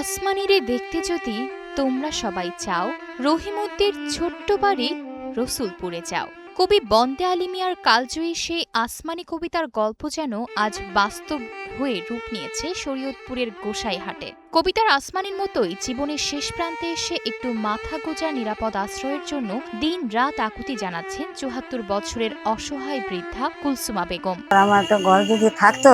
আসমানিরে দেখতে যদি তোমরা সবাই চাও, রহিমউদ্দির ছোট্ট বাড়ি রসুলপুরে যাও। কবি বন্দে আলী মিয়ার কালজয়ী সেই আসমানি কবিতার গল্প যেন আজ বাস্তব হয়ে রূপ নিয়েছে শরীয়তপুরের গোসাইহাটে। কবিতার আসমানির মতোই জীবনের শেষ প্রান্তে এসে একটু মাথা গোঁজার নিরাপদ আশ্রয়ের জন্য দিন রাত আকুতি জানাচ্ছেন ৭৪ বছরের অসহায় বৃদ্ধা কুলসুমা বেগম। আমার তো ঘর যদি থাকতো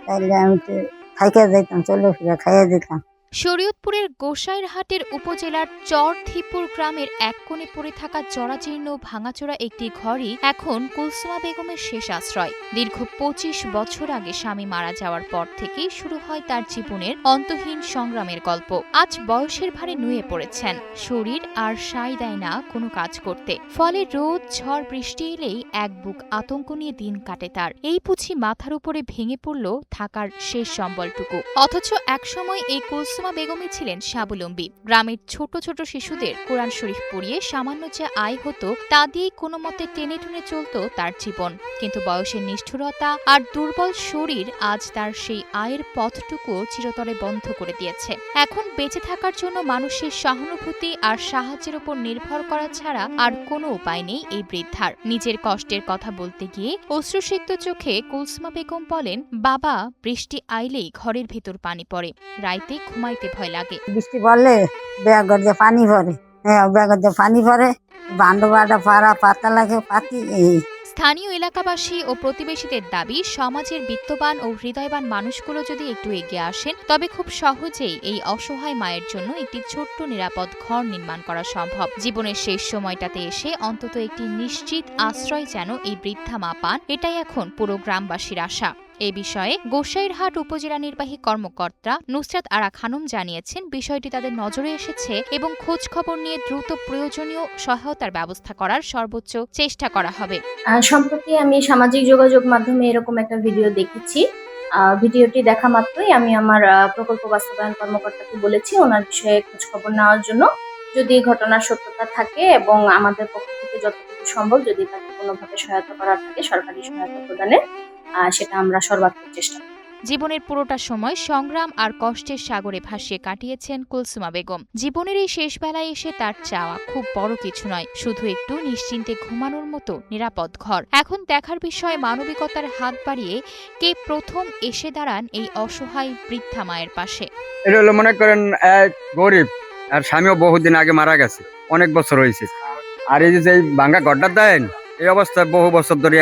তাহলে আমি তো খাইয়ে দিতাম, চলে ফিরে খাইয়ে দিতাম। শরীয়তপুরের গোসাইরহাটের উপজেলার চরথিপুর গ্রামের এক কোণে পড়ে থাকা জরাজীর্ণ ভাঙাচোরা একটি ঘরই এখন কুলসুমা বেগমের শেষ আশ্রয়। দীর্ঘ ২৫ বছর আগে স্বামী মারা যাওয়ার পর থেকেই শুরু হয় তার জীবনের অন্তহীন সংগ্রামের গল্প। আজ বয়সের ভারে নুয়ে পড়েছেন, শরীর আর সায় দেয় না কোনো কাজ করতে। ফলে রোদ ঝড় বৃষ্টি এলেই এক বুক আতঙ্ক নিয়ে দিন কাটে তার। এই পুঁছি মাথার উপরে ভেঙে পড়ল থাকার শেষ সম্বলটুকু। অথচ একসময় এই কুলসুমা বেগমই ছিলেন স্বাবলম্বী। গ্রামের ছোট ছোট শিশুদের কোরআন শরীফ পড়িয়ে সামান্য যে আয় হতো তা দিয়েই কোনো মতে টেনে টুনে চলত তার জীবন। কিন্তু বয়সের নিষ্ঠুরতা আর দুর্বল শরীর আজ তার সেই আয়ের পথটুকুও চিরতরে বন্ধ করে দিয়েছে। এখন বেঁচে থাকার জন্য মানুষের সহানুভূতি আর সাহায্যের উপর নির্ভর করা ছাড়া আর কোনো উপায় নেই এই বৃদ্ধার। নিজের কষ্টের কথা বলতে গিয়ে অশ্রুসিক্ত চোখে কুলসুমা বেগম বলেন, বাবা, বৃষ্টি আইলেই ঘরের ভেতর পানি পড়ে, রাইতে ঘুমাইতে ভয় লাগে। বৃষ্টি পড়লে ব্যাগর যে পানি পড়ে, ব্যাগর যে পানি পড়ে, বান্ডবাটা পাড়া পাতা লাগে পাতি। স্থানীয় এলাকাবাসী ও প্রতিবেশীদের দাবি, সমাজের বিত্তবান ও হৃদয়বান মানুষগুলো যদি একটু এগিয়ে আসেন তবে খুব সহজেই এই অসহায় মায়ের জন্য একটি ছোট্ট নিরাপদ ঘর নির্মাণ করা সম্ভব। জীবনের শেষ সময়টাতে এসে অন্তত একটি নিশ্চিত আশ্রয় যেন এই বৃদ্ধা মা পান, এটাই এখন পুরো গ্রামবাসীর আশা। এ বিষয়ে গোসাইরহাট উপজেলা নির্বাহী কর্মকর্তা নুসরাত আরা খানম জানিয়েছেন, বিষয়টি তাদের নজরে এসেছে এবং খোঁজ খবর নিয়ে দ্রুত প্রয়োজনীয় সহায়তার ব্যবস্থা করার সর্বোচ্চ চেষ্টা করা হবে। সম্প্রতি আমি সামাজিক যোগাযোগ মাধ্যমে এরকম একটা ভিডিও দেখেছি। ভিডিওটি দেখা মাত্রই আমি আমার প্রকল্প বাস্তবায়ন কর্মকর্তাকে বলেছি ওনার বিষয়ে খোঁজ খবর নেওয়ার জন্য। যদি ঘটনার সত্যতা থাকে এবং আমাদের পক্ষ থেকে যতটুকু সম্ভব যদি তাকে কোনোভাবে সহায়তা করার থাকে, সরকারি সহায়তা প্রদানের, সেটা আমরা সর্বাত্মক চেষ্টা করব। জীবনের পুরোটা সময় সংগ্রাম আর কষ্টের সাগরে ভাসিয়ে কাটিয়েছেন কুলসুমা বেগম। জীবনের এই শেষ বেলায় এসে তার চাওয়া খুব বড় কিছু নয়, শুধু একটু নিশ্চিন্তে ঘুমানোর মতো নিরাপদ ঘর। এখন দেখার বিষয় মানবিকতার হাত বাড়িয়ে কে প্রথম এসে দাঁড়ান এই অসহায় বৃদ্ধা মায়ের পাশে। এটা হলো মনে করেন এক গরিব, আর স্বামীও বহুদিন আগে মারা গেছে, অনেক বছর হয়েছে। আর এই যে ভাঙ্গা ঘরটা দেন, এই অবস্থায় বহু বছর ধরে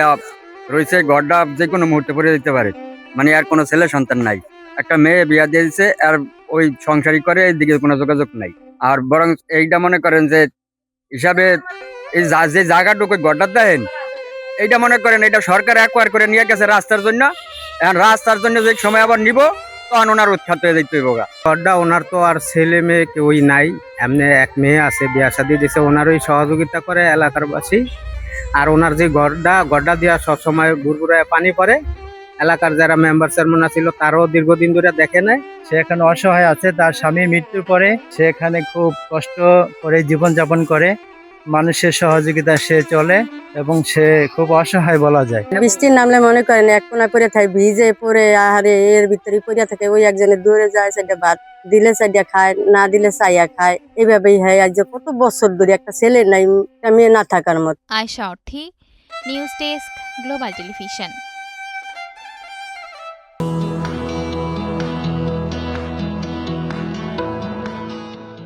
রয়েছে। ঘরটা যে কোনো মুহূর্তে পড়ে দিতে পারে, মানে আর কোনো ছেলে সন্তান নাই। একটা মেয়ে বিয়া দিয়ে দিচ্ছে, আর ওই সংসারী করে, এইদিকে কোনো যোগাযোগ নাই। আর বরং এইটা মনে করেন যে হিসাবে এই যে জায়গাটুকু ঘরটা দেন, এইটা মনে করেন এটা সরকার অ্যাকোয়ার করে নিয়ে গেছে রাস্তার জন্য। এখন রাস্তার জন্য যে সময় আবার নিব তখন ওনার উৎখাত হয়ে যেতে হইব। ঘরটা ওনার তো আর ছেলে মেয়ে কেউই নাই, এমনি এক মেয়ে আছে, বিয়া শাদী দিছে, ওনারই সহযোগিতা করে এলাকার বাসী। আর ওনার যে গড়টা দিয়া সবসময় গুড়গুড়ায় পানি পড়ে, এলাকার যারা মেম্বার চেয়ারম্যান ছিল তারও দীর্ঘদিন ধরে দেখে নেয়। সে এখানে অসহায় আছে, তার স্বামীর মৃত্যুর পরে সে এখানে খুব কষ্ট করে জীবনযাপন করে, মানুষের সহযোগিতা সে চলে এবং সে খুব অসহায় বলা যায়। বৃষ্টির নামলে মনে করেন এক কোনা করে থাকে, ভিজে পড়ে আহারে এর ভিতরে পড়িয়া থাকে। ওই একজনের দূরে যায়, সেটা ভাত দিলে চাইয়া খায়, না দিলে চাইয়া খায়, এইভাবেই হয়। আজ কত বছর ধরে একটা ছেলে নাই, মেয়ে না থাকার মতো। আয়শা অর্থী, নিউজ ডেস্ক, গ্লোবাল টেলিভিশন।